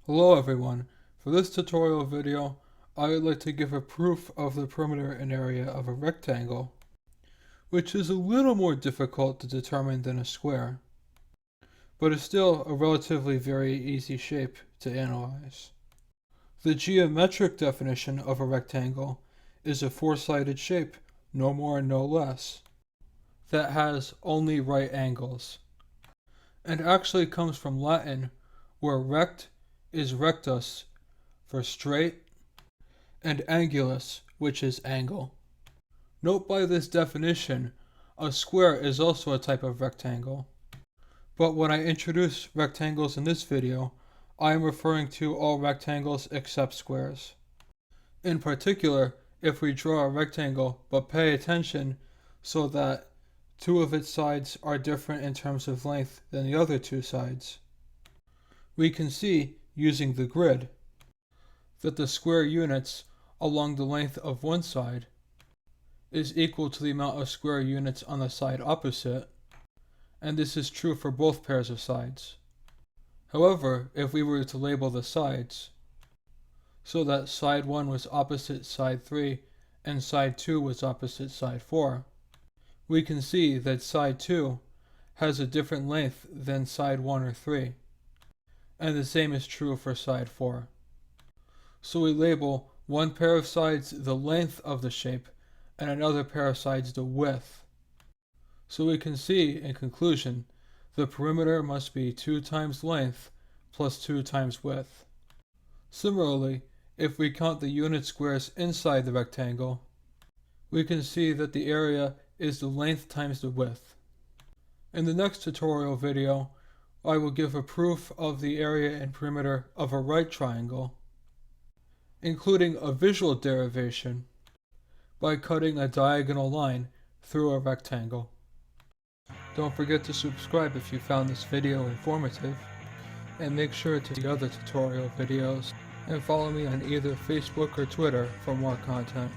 Hello everyone. For this tutorial video, I would like to give a proof of the perimeter and area of a rectangle, which is a little more difficult to determine than a square, but is still a relatively very easy shape to analyze. The geometric definition of a rectangle is a four-sided shape, no more and no less, that has only right angles, and actually comes from Latin, where rect is rectus for straight, and angulus, which is angle. Note by this definition, a square is also a type of rectangle. But when I introduce rectangles in this video, I am referring to all rectangles except squares. In particular, if we draw a rectangle but pay attention so that two of its sides are different in terms of length than the other two sides, we can see, using the grid, that the square units along the length of one side is equal to the amount of square units on the side opposite, and this is true for both pairs of sides. However, if we were to label the sides so that side 1 was opposite side 3 and side 2 was opposite side 4, we can see that side 2 has a different length than side 1 or 3, and the same is true for side 4. So we label one pair of sides the length of the shape and another pair of sides the width. So we can see, in conclusion, the perimeter must be 2 times length plus 2 times width. Similarly, if we count the unit squares inside the rectangle, we can see that the area is the length times the width. In the next tutorial video, I will give a proof of the area and perimeter of a right triangle, including a visual derivation by cutting a diagonal line through a rectangle. Don't forget to subscribe if you found this video informative, and make sure to see other tutorial videos, and follow me on either Facebook or Twitter for more content.